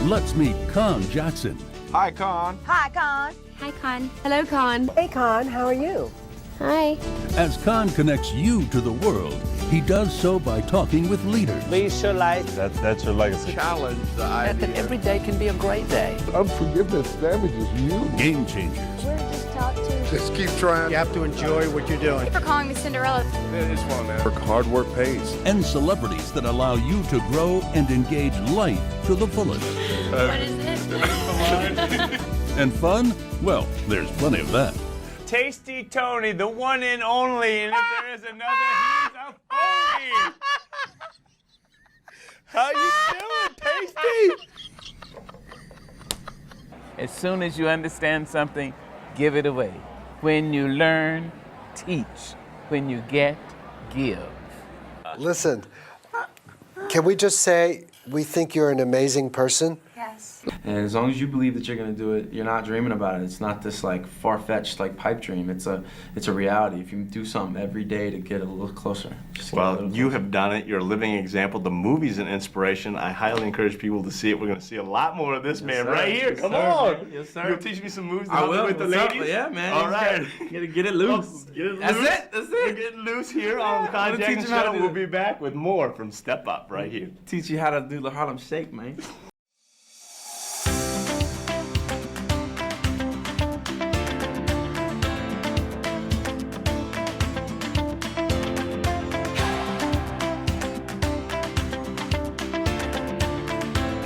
Let's meet Conn Jackson. Hi, Conn. Hi, Conn. Hi, Conn. Hello, Conn. Hey, Conn, how are you? Hi. As Conn connects you to the world, he does so by talking with leaders. Visualize. That's your legacy. Challenge the idea. That every day can be a great day. Unforgiveness damages you. Game changers. We're just taught to... Just keep trying. You have to enjoy what you're doing. Thank you for calling me Cinderella. It's fun, man. Hard work pays. And celebrities that allow you to grow and engage life to the fullest. What is it? And fun? Well, there's plenty of that. Tasty Tony, the one and only, and if there is another, he's a phony. How you doing, Tasty? As soon as you understand something, give it away. When you learn, teach. When you get, give. Listen, can we just say we think you're an amazing person? Yes. And as long as you believe that you're going to do it, you're not dreaming about it. It's not this like far-fetched like pipe dream. It's a reality. If you do something every day to get a little closer. Well, you have done it. You're a living example. The movie's an inspiration. I highly encourage people to see it. We're going to see a lot more of this man right here. Yes, Come sir, on. man. Yes, sir. You'll teach me some moves to I help will. with the What's up? ladies? Yeah, man. All right. Get it loose. Well, get it That's loose. it. That's We're it. getting loose here on the I'm Conn gonna teach Jackson you how to Show. do We'll it. be back with more from Step Up right here. Teach you how to do the Harlem Shake, man.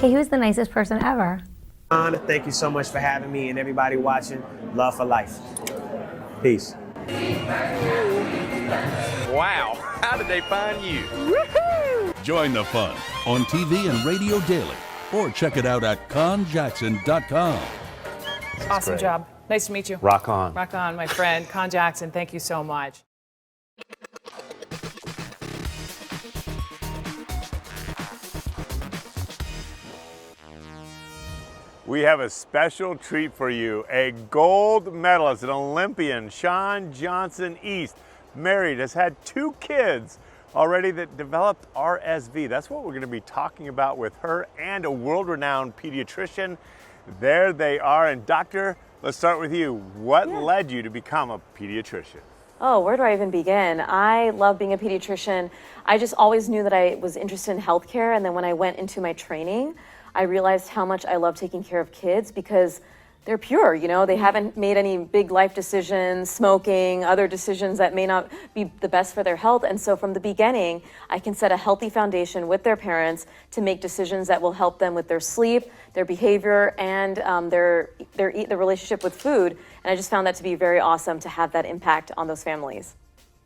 Hey, who's the nicest person ever? Conn, thank you so much for having me and everybody watching. Love for life. Peace. Wow. How did they find you? Join the fun on TV and radio daily, or check it out at ConnJackson.com. Awesome job. Nice to meet you. Rock on. Rock on, my friend. Conn Jackson, thank you so much. We have a special treat for you. A gold medalist, an Olympian, Shawn Johnson East, married, has had 2 kids already that developed RSV. That's what we're going to be talking about with her and a world-renowned pediatrician. There they are. And doctor, let's start with you. What led you to become a pediatrician? Oh, where do I even begin? I love being a pediatrician. I just always knew that I was interested in healthcare, and then when I went into my training, I realized how much I love taking care of kids because they're pure, you know, they haven't made any big life decisions, smoking, other decisions that may not be the best for their health. And so from the beginning, I can set a healthy foundation with their parents to make decisions that will help them with their sleep, their behavior, and their relationship with food. And I just found that to be very awesome to have that impact on those families.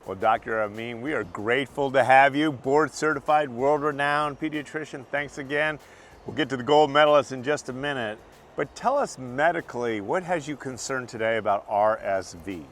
Well, Dr. Amin, we are grateful to have you, board-certified, world-renowned pediatrician. Thanks again. We'll get to the gold medalist in just a minute. But tell us medically, what has you concerned today about RSV?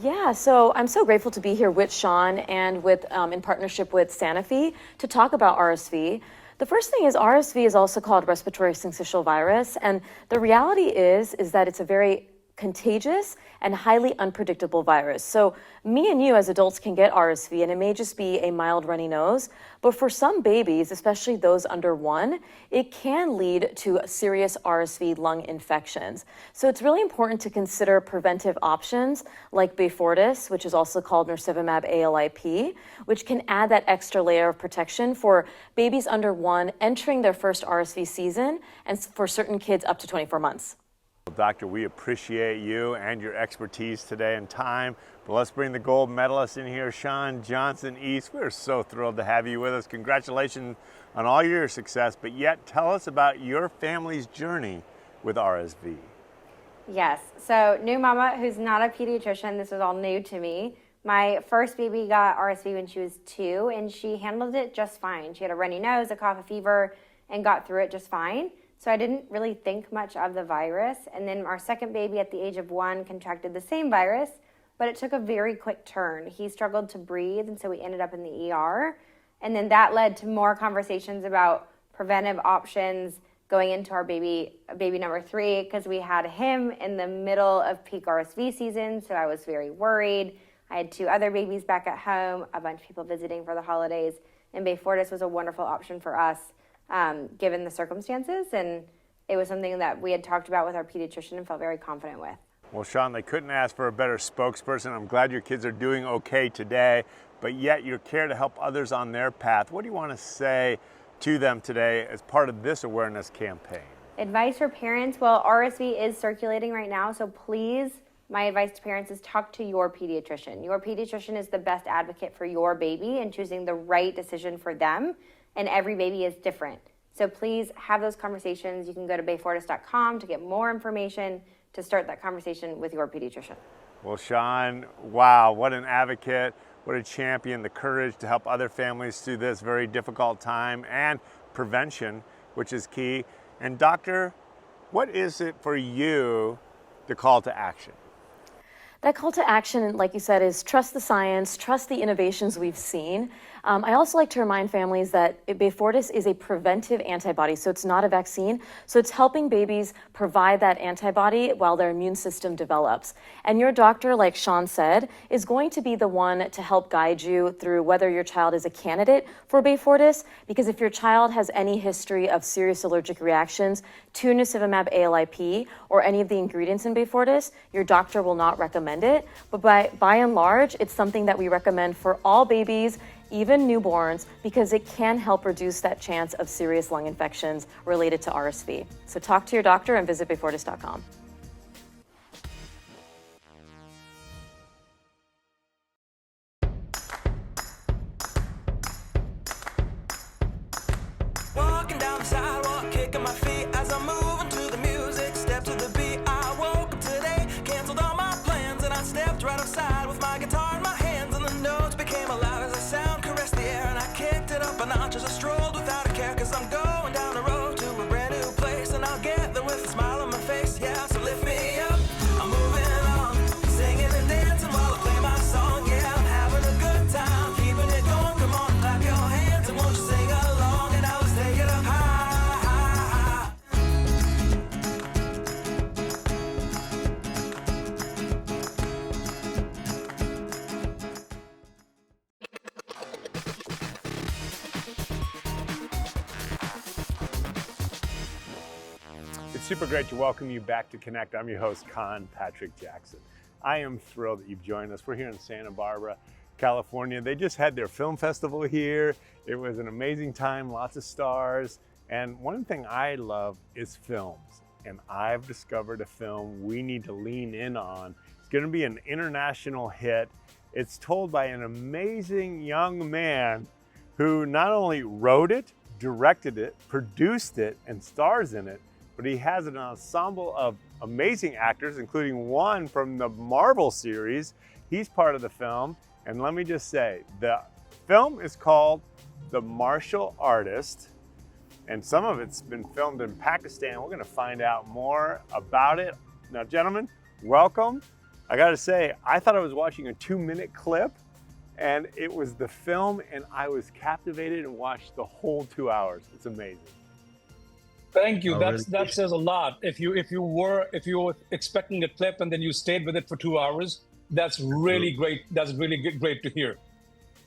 Yeah, so I'm so grateful to be here with Shawn and with in partnership with Sanofi to talk about RSV. The first thing is RSV is also called respiratory syncytial virus, and the reality is that it's a very contagious and highly unpredictable virus. So me and you as adults can get RSV and it may just be a mild runny nose, but for some babies, especially those under 1, it can lead to serious RSV lung infections. So it's really important to consider preventive options like Beyfortus, which is also called nirsevimab ALIP, which can add that extra layer of protection for babies under 1 entering their first RSV season and for certain kids up to 24 months. Well, Doctor, we appreciate you and your expertise today and time. But let's bring the gold medalist in here, Shawn Johnson East. We're so thrilled to have you with us. Congratulations on all your success, but yet tell us about your family's journey with RSV. Yes. So, new mama who's not a pediatrician, this is all new to me. My first baby got RSV when she was 2, and she handled it just fine. She had a runny nose, a cough, a fever, and got through it just fine. So I didn't really think much of the virus. And then our second baby at the age of 1 contracted the same virus, but it took a very quick turn. He struggled to breathe, and so we ended up in the ER. And then that led to more conversations about preventive options going into our baby number 3, because we had him in the middle of peak RSV season, so I was very worried. I had 2 other babies back at home, a bunch of people visiting for the holidays, and Beyfortus was a wonderful option for us, given the circumstances, and it was something that we had talked about with our pediatrician and felt very confident with. Well, Sean, they couldn't ask for a better spokesperson. I'm glad your kids are doing okay today, but yet you care to help others on their path. What do you want to say to them today as part of this awareness campaign? Advice for parents, well, RSV is circulating right now, so please, my advice to parents is talk to your pediatrician. Your pediatrician is the best advocate for your baby and choosing the right decision for them, and every baby is different. So please have those conversations. You can go to bayfortis.com to get more information to start that conversation with your pediatrician. Well, Sean, wow, what an advocate, what a champion, the courage to help other families through this very difficult time, and prevention, which is key. And doctor, what is it for you, the call to action? That call to action, like you said, is trust the science, trust the innovations we've seen. I also like to remind families that Beyfortus is a preventive antibody, so it's not a vaccine. So it's helping babies provide that antibody while their immune system develops. And your doctor, like Sean said, is going to be the one to help guide you through whether your child is a candidate for Beyfortus, because if your child has any history of serious allergic reactions to nirsevimab ALIP or any of the ingredients in Beyfortus, your doctor will not recommend it. But by and large, it's something that we recommend for all babies, even newborns, because it can help reduce that chance of serious lung infections related to RSV. So talk to your doctor and visit beyfortis.com. Walking down the sidewalk, kicking my feet as I'm moving to the music. Step to the beat, I woke up today, canceled all my plans, and I stepped right outside with my guitar in my hands, and the notes became loud as the sound caressed the air, and I kicked it up a notch as I strolled without a care, cause I'm going down the road to a brand new place, and I'll get there with a smile on my face, yeah, so lift me up, I'm moving on, singing and dancing while I play my song, yeah, I'm having a good time, keeping it going, come on, clap your hands, and won't you sing along, and now let's take it up high, high, high. It's super great to welcome you back to Connect. I'm your host, Conn Patrick Jackson. I am thrilled that you've joined us. We're here in Santa Barbara, California. They just had their film festival here. It was an amazing time, lots of stars. And one thing I love is films. And I've discovered a film we need to lean in on. It's gonna be an international hit. It's told by an amazing young man who not only wrote it, directed it, produced it, and stars in it, but he has an ensemble of amazing actors, including one from the Marvel series. He's part of the film. And let me just say, the film is called The Martial Artist, and some of it's been filmed in Pakistan. We're gonna find out more about it. Now, gentlemen, welcome. I gotta say, I thought I was watching a 2-minute clip, and it was the film, and I was captivated and watched the whole 2 hours. It's amazing. Thank you. That says a lot. If you were expecting a clip and then you stayed with it for 2 hours, that's really great. That's really great to hear.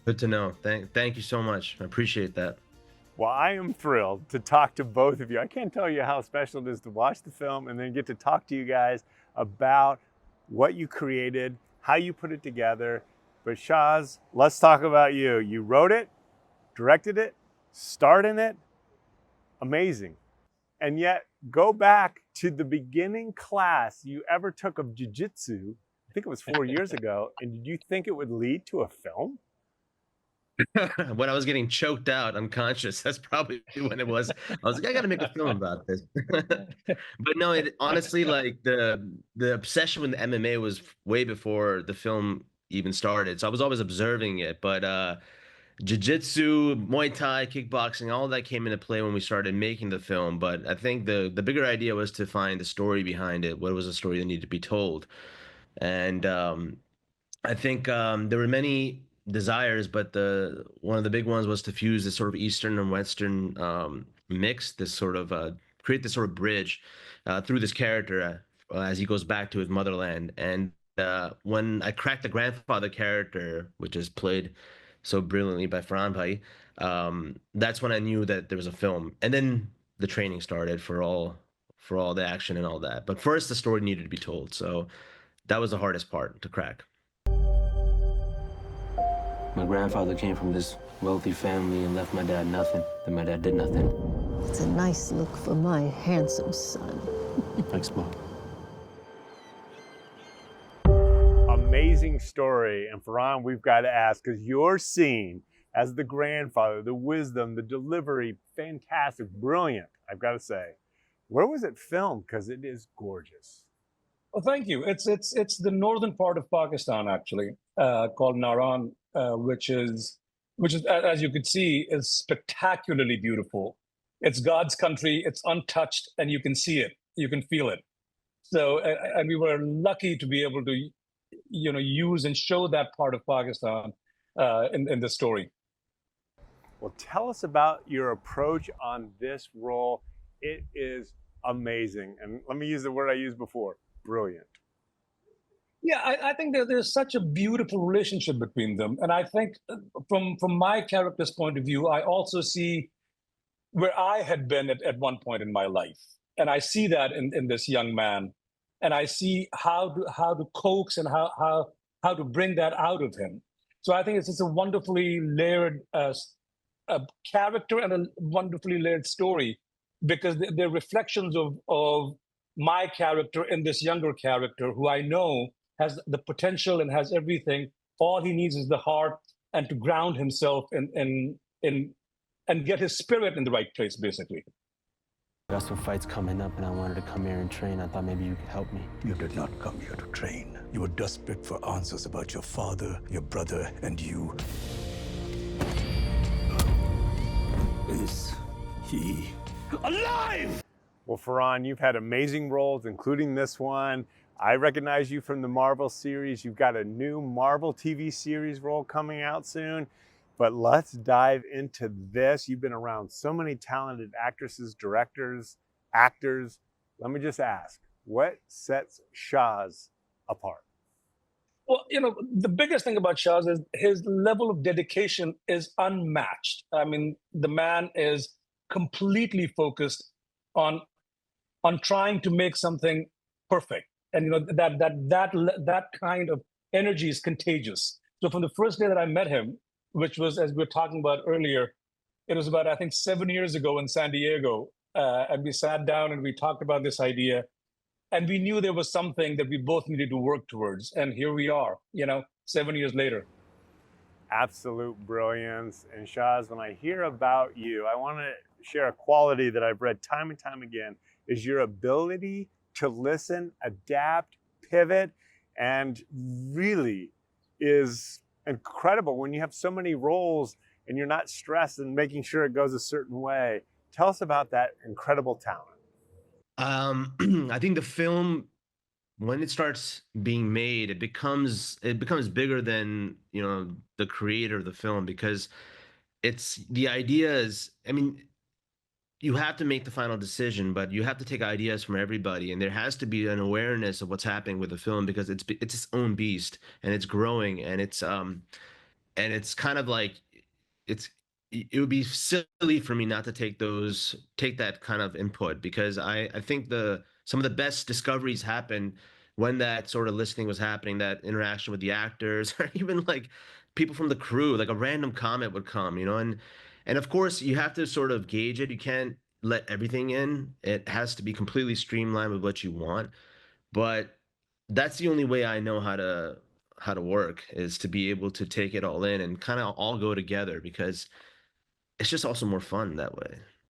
Good to know. Thank you so much. I appreciate that. Well, I am thrilled to talk to both of you. I can't tell you how special it is to watch the film and then get to talk to you guys about what you created, how you put it together. But Shaz, let's talk about you. You wrote it, directed it, starred in it. Amazing. And yet, go back to the beginning class you ever took of jiu-jitsu, I think it was 4 years ago, and did you think it would lead to a film? When I was getting choked out unconscious, that's probably when it was. I was like, I got to make a film about this. But no, honestly, like the obsession with the MMA was way before the film even started. So I was always observing it, but jiu-jitsu, Muay Thai, kickboxing, all that came into play when we started making the film. But I think the bigger idea was to find the story behind it. What was the story that needed to be told? And I think there were many desires, but one of the big ones was to fuse this sort of Eastern and Western mix, this sort of create this sort of bridge through this character as he goes back to his motherland. And when I cracked the grandfather character, which is played so brilliantly by Farhan Bhai, that's when I knew that there was a film. And then the training started for all for all the action and all that. But first, the story needed to be told. So that was the hardest part to crack. My grandfather came from this wealthy family and left my dad nothing. Then my dad did nothing. It's a nice look for my handsome son. Thanks, Mom. Amazing story. And Farhan, we've got to ask, because your scene as the grandfather, the wisdom, the delivery, fantastic, brilliant, I've got to say. Where was it filmed? Because it is gorgeous. Well, thank you. It's the northern part of Pakistan, actually, called Naran, which is, as you could see, is spectacularly beautiful. It's God's country. It's untouched, and you can see it. You can feel it. So, and we were lucky to be able to, use and show that part of Pakistan in the story. Well, tell us about your approach on this role. It is amazing. And let me use the word I used before, brilliant. Yeah, I think that there's such a beautiful relationship between them. And I think from my character's point of view, I also see where I had been at one point in my life. And I see that in this young man. And I see how to coax and how to bring that out of him. So I think it's just a wonderfully layered character and a wonderfully layered story, because they're reflections of my character in this younger character, who I know has the potential and has everything. All he needs is the heart and to ground himself and get his spirit in the right place, basically. Got some fights coming up, and I wanted to come here and train. I thought maybe you could help me. You did not come here to train. You were desperate for answers about your father, your brother, and you. Is he alive? Well, Farhan, you've had amazing roles, including this one. I recognize you from the Marvel series. You've got a new Marvel TV series role coming out soon. But let's dive into this. You've been around so many talented actresses, directors, actors. Let me just ask, what sets Shaz apart? Well, the biggest thing about Shaz is his level of dedication is unmatched. I mean, the man is completely focused on trying to make something perfect. And that kind of energy is contagious. So from the first day that I met him, which was, as we were talking about earlier, it was about, I think, 7 years ago in San Diego. And we sat down and we talked about this idea. And we knew there was something that we both needed to work towards. And here we are, 7 years later. Absolute brilliance. And Shaz, when I hear about you, I want to share a quality that I've read time and time again, is your ability to listen, adapt, pivot, and really is incredible when you have so many roles and you're not stressed and making sure it goes a certain way. Tell us about that incredible talent. I think the film, when it starts being made, it becomes bigger than, the creator of the film, because the idea is, you have to make the final decision, but you have to take ideas from everybody, and there has to be an awareness of what's happening with the film, because it's its own beast, and it's growing, and it's kind of like it would be silly for me not to take that kind of input, because I think some of the best discoveries happen when that sort of listening was happening, that interaction with the actors, or even like people from the crew, like a random comment would come, and of course, you have to sort of gauge it. You can't let everything in. It has to be completely streamlined with what you want. But that's the only way I know how to work, is to be able to take it all in and kind of all go together, because it's just also more fun that way.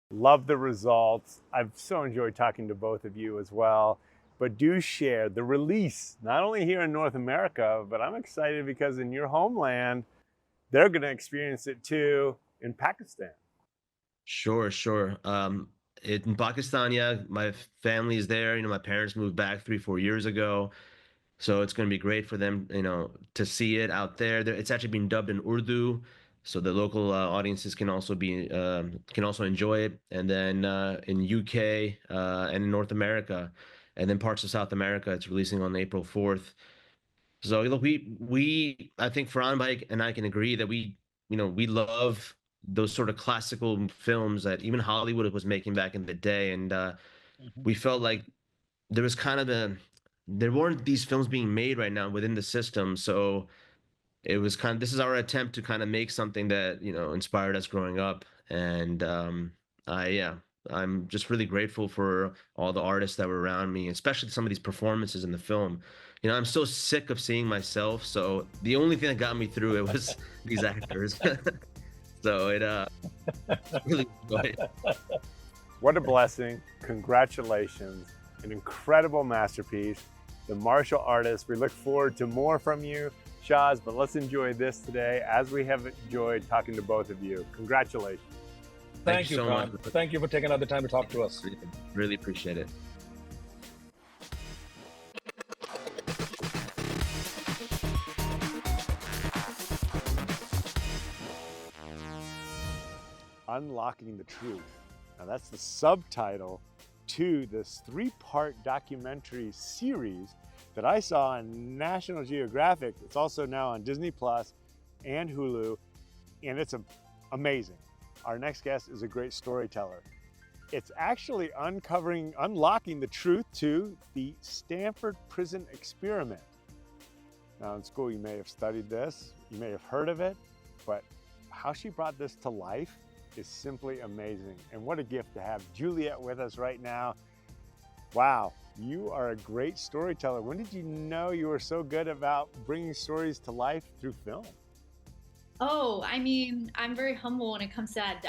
Love the results. I've so enjoyed talking to both of you as well. But do share the release, not only here in North America, but I'm excited because in your homeland, they're going to experience it too. In Pakistan. Sure. In Pakistan, yeah, my family is there. My parents moved back 3-4 years ago, so it's going to be great for them, to see it out there. It's actually being dubbed in Urdu, so the local audiences can also enjoy it. And then in UK and in North America, and then parts of South America, it's releasing on April 4th. So look, I think Farhan and I can agree that we love those sort of classical films that even Hollywood was making back in the day. And we felt like there was kind of there weren't these films being made right now within the system. So it was this is our attempt to kind of make something that, inspired us growing up. And yeah, I'm just really grateful for all the artists that were around me, especially some of these performances in the film. I'm so sick of seeing myself. So the only thing that got me through it was these actors. So it really enjoyed. What a blessing. Congratulations. An incredible masterpiece. The Martial Artist. We look forward to more from you, Shaz, but let's enjoy this today as we have enjoyed talking to both of you. Congratulations. Thank you, so Conn. much. Thank you for taking out the time to talk to us. Really appreciate it. Unlocking the Truth. Now that's the subtitle to this 3-part documentary series that I saw on National Geographic. It's also now on Disney Plus and Hulu, and it's amazing. Our next guest is a great storyteller. It's actually unlocking the truth to the Stanford Prison Experiment. Now in school you may have studied this, you may have heard of it, but how she brought this to life is simply amazing. And what a gift to have Juliet with us right now. Wow, you are a great storyteller. When did you know you were so good about bringing stories to life through film? Oh, I mean, I'm very humble when it comes to that.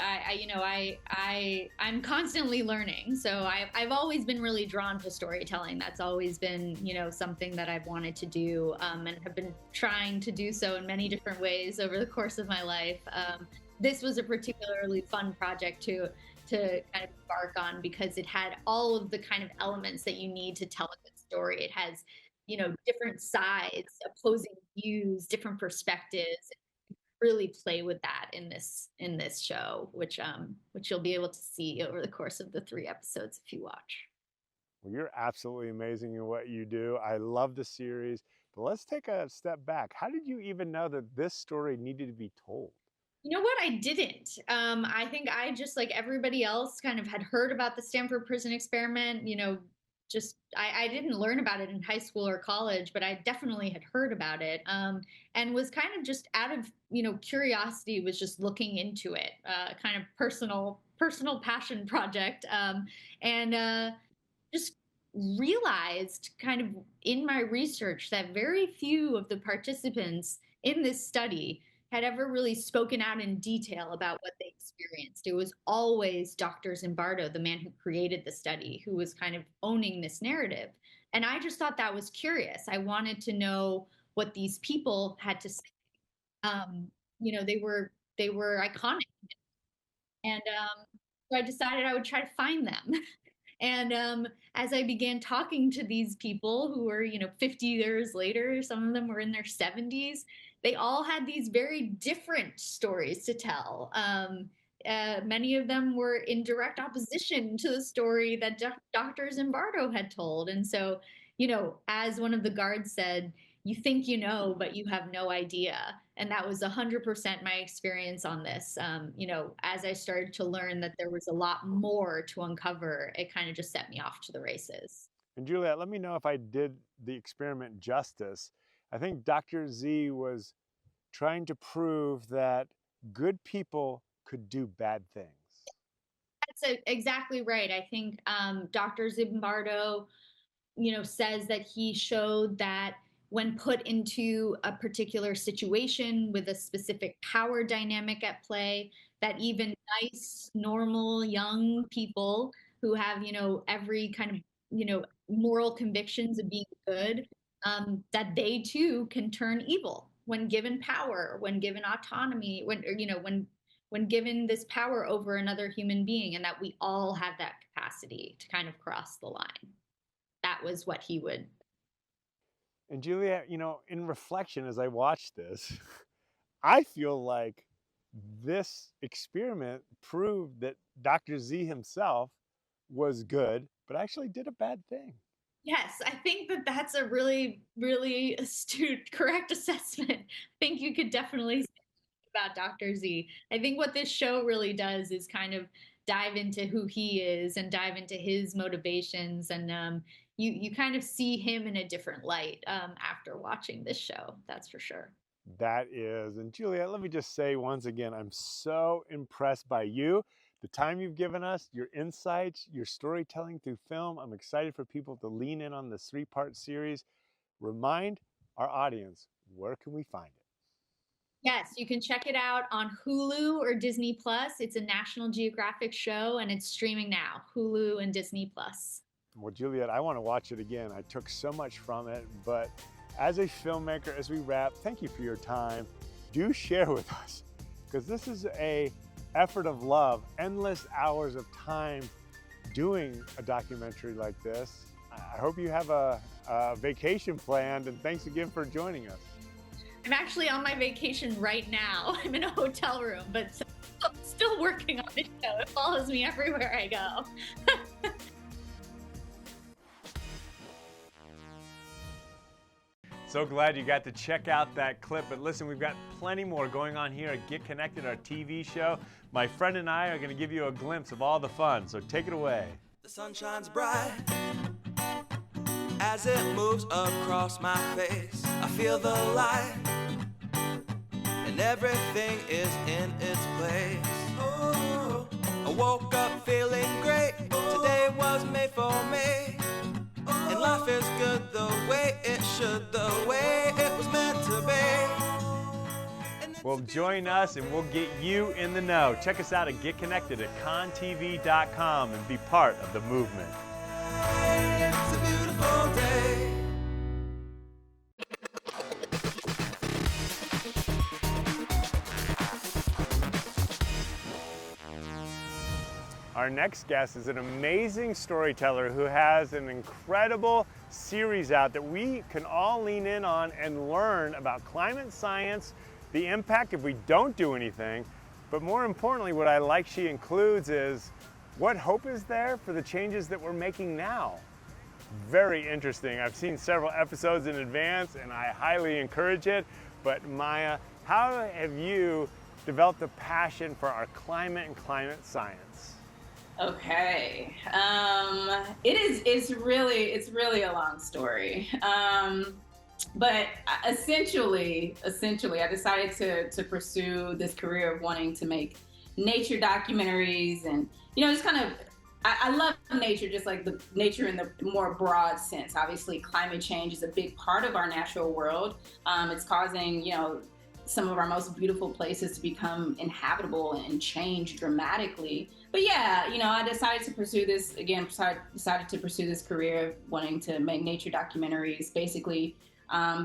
I'm constantly learning. So I've always been really drawn to storytelling. That's always been, something that I've wanted to do, and have been trying to do so in many different ways over the course of my life. This was a particularly fun project to kind of embark on because it had all of the kind of elements that you need to tell a good story. It has, different sides, opposing views, different perspectives. Really play with that in this show, which you'll be able to see over the course of the 3 episodes if you watch. Well, you're absolutely amazing in what you do. I love the series, but let's take a step back. How did you even know that this story needed to be told? You know what? I didn't. I think I just, like everybody else, kind of had heard about the Stanford Prison Experiment. I didn't learn about it in high school or college, but I definitely had heard about it, and was kind of just out of curiosity, was just looking into it, kind of personal passion project, and just realized kind of in my research that very few of the participants in this study had ever really spoken out in detail about what they experienced. It was always Dr. Zimbardo, the man who created the study, who was kind of owning this narrative. And I just thought that was curious. I wanted to know what these people had to say. They were iconic. And so I decided I would try to find them. And as I began talking to these people who were, 50 years later, some of them were in their 70s, they all had these very different stories to tell. Many of them were in direct opposition to the story that Dr. Zimbardo had told. And so, as one of the guards said, you think you know, but you have no idea. And that was 100% my experience on this. As I started to learn that there was a lot more to uncover, it kind of just set me off to the races. And Juliet, let me know if I did the experiment justice. I think Dr. Z was trying to prove that good people could do bad things. That's exactly right. I think Dr. Zimbardo, says that he showed that when put into a particular situation with a specific power dynamic at play, that even nice, normal, young people who have, every kind of, moral convictions of being good, that they too can turn evil when given power, when given autonomy, when given this power over another human being, and that we all have that capacity to kind of cross the line. That was what he would. And Juliet, in reflection, as I watched this, I feel like this experiment proved that Dr. Z himself was good, but actually did a bad thing. Yes, I think that that's a really, really astute, correct assessment. I think you could definitely say about Dr. Z. I think what this show really does is kind of dive into who he is and dive into his motivations. And you kind of see him in a different light after watching this show. That's for sure. That is. And Juliet, let me just say once again, I'm so impressed by you, the time you've given us, your insights, your storytelling through film. I'm excited for people to lean in on this 3-part series. Remind our audience, where can we find it? Yes, you can check it out on Hulu or Disney Plus. It's a National Geographic show and it's streaming now, Hulu and Disney Plus. Well, Juliet, I want to watch it again. I took so much from it, but as a filmmaker, as we wrap, thank you for your time. Do share with us, because this is a effort of love, endless hours of time doing a documentary like this. I hope you have a vacation planned, and thanks again for joining us. I'm actually on my vacation right now. I'm in a hotel room, but still working on the show. It follows me everywhere I go. So glad you got to check out that clip. But listen, we've got plenty more going on here at Get Connected, our TV show. My friend and I are going to give you a glimpse of all the fun, so take it away. The sun shines bright as it moves across my face. I feel the light and everything is in its place. Oh, I woke up feeling great. Today was made for me. And life is good the way it should, the way it was meant to be. Well, join us and we'll get you in the know. Check us out at Get Connected at ConnTV.com and be part of the movement. It's a beautiful day. Our next guest is an amazing storyteller who has an incredible series out that we can all lean in on and learn about climate science, the impact if we don't do anything, but more importantly, what I like she includes is what hope is there for the changes that we're making now. Very interesting. I've seen several episodes in advance and I highly encourage it, but Maya, how have you developed a passion for our climate and climate science? Okay. It's really a long story. But essentially, I decided to pursue this career of wanting to make nature documentaries and, just kind of, I love nature, just like the nature in the more broad sense. Obviously, climate change is a big part of our natural world. It's causing, some of our most beautiful places to become inhabitable and change dramatically. But yeah, I decided to pursue this again, decided to pursue this career of wanting to make nature documentaries, basically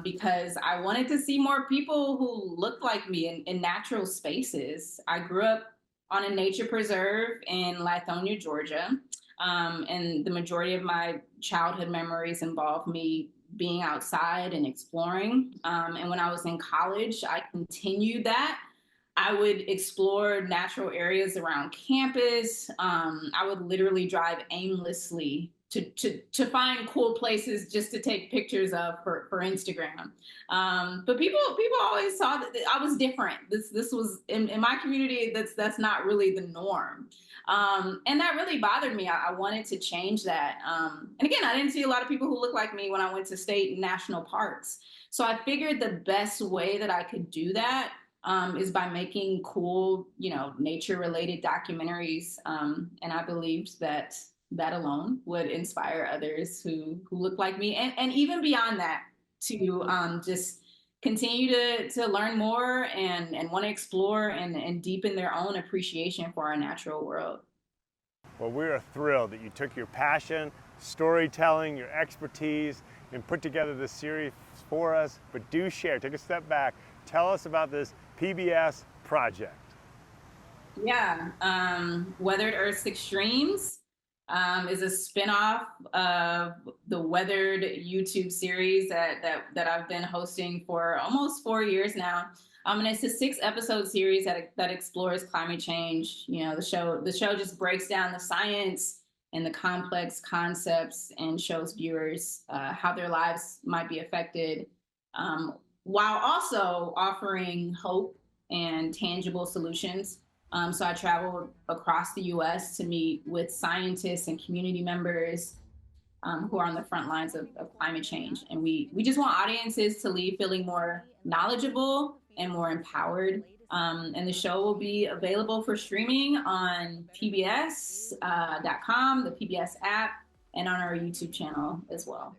because I wanted to see more people who looked like me in natural spaces. I grew up on a nature preserve in Lithonia, Georgia. And the majority of my childhood memories involve me being outside and exploring. And when I was in college, I continued that. I would explore natural areas around campus. I would literally drive aimlessly to find cool places just to take pictures of for Instagram. But people always saw that I was different. This was in my community. That's not really the norm. And that really bothered me. I wanted to change that. And again, I didn't see a lot of people who looked like me when I went to state and national parks. So I figured the best way that I could do that is by making cool, nature-related documentaries. And I believed that alone would inspire others who look like me. And even beyond that, to just continue to learn more and want to explore and deepen their own appreciation for our natural world. Well, we are thrilled that you took your passion, storytelling, your expertise, and put together this series for us. But do share, take a step back. Tell us about this PBS project. Yeah, Weathered Earth's Extremes is a spinoff of the Weathered YouTube series that I've been hosting for almost 4 years now. And it's a 6-episode series that explores climate change. The show just breaks down the science and the complex concepts and shows viewers how their lives might be affected, while also offering hope and tangible solutions. So I traveled across the US to meet with scientists and community members who are on the front lines of climate change. And we just want audiences to leave feeling more knowledgeable and more empowered. And the show will be available for streaming on PBS.com, the PBS app, and on our YouTube channel as well.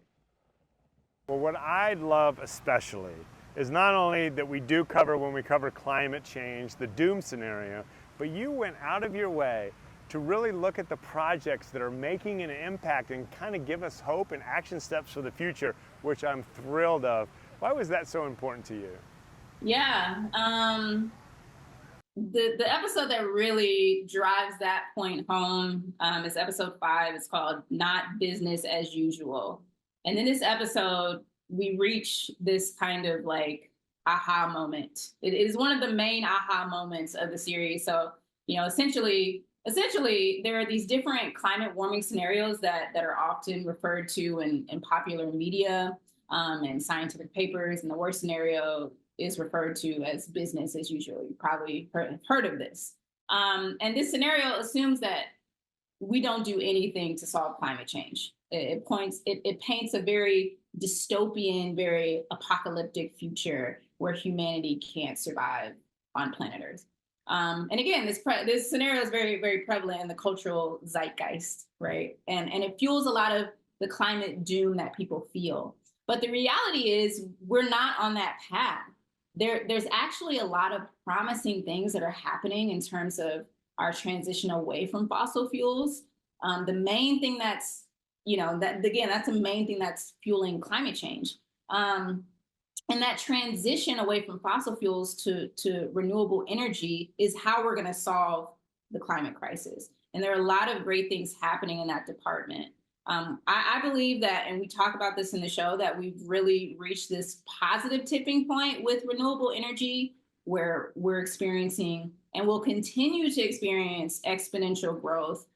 Well, what I'd love especially is not only that we do cover, when we cover climate change, the doom scenario, but you went out of your way to really look at the projects that are making an impact and kind of give us hope and action steps for the future, which I'm thrilled of. Why was that so important to you? Yeah, the episode that really drives that point home is episode 5. It's called Not Business as Usual. And in this episode, we reach this kind of like aha moment. It is one of the main aha moments of the series. So, you know, essentially, there are these different climate warming scenarios that are often referred to in popular media and scientific papers. And the worst scenario is referred to as business as usual. You probably heard of this. And this scenario assumes that we don't do anything to solve climate change. It paints a very dystopian, very apocalyptic future where humanity can't survive on planet Earth. And again, this scenario is very, very prevalent in the cultural zeitgeist, right? And it fuels a lot of the climate doom that people feel. But the reality is we're not on that path. There's actually a lot of promising things that are happening in terms of our transition away from fossil fuels. The main thing that's, that's the main thing that's fueling climate change. And that transition away from fossil fuels to renewable energy is how we're going to solve the climate crisis. And there are a lot of great things happening in that department. I believe that, and we talk about this in the show, that we've really reached this positive tipping point with renewable energy where we're experiencing and will continue to experience exponential growth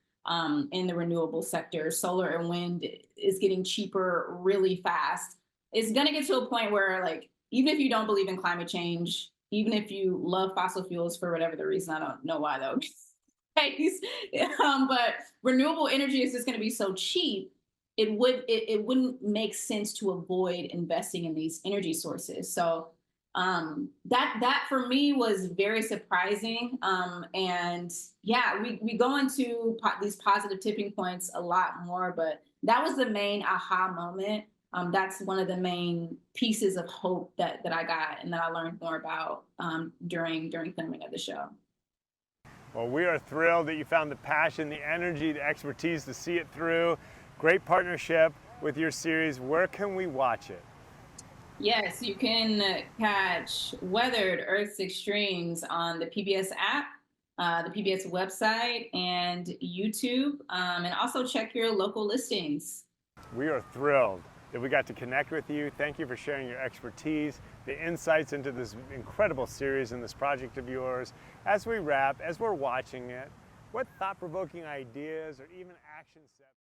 in the renewable sector. Solar and wind is getting cheaper really fast. It's going to get to a point where, like, even if you don't believe in climate change, even if you love fossil fuels for whatever the reason, I don't know why though, but renewable energy is just going to be so cheap, it wouldn't make sense to avoid investing in these energy sources. So that for me was very surprising. And yeah, we go into these positive tipping points a lot more, but that was the main aha moment. That's one of the main pieces of hope that I got and that I learned more about during filming of the show. Well, we are thrilled that you found the passion, the energy, the expertise to see it through. Great partnership with your series. Where can we watch it? Yes, you can catch Weathered Earth's Extremes on the PBS app, the PBS website, and YouTube, and also check your local listings. We are thrilled that we got to connect with you. Thank you for sharing your expertise, the insights into this incredible series and this project of yours. As we wrap, as we're watching it, what thought-provoking ideas or even action steps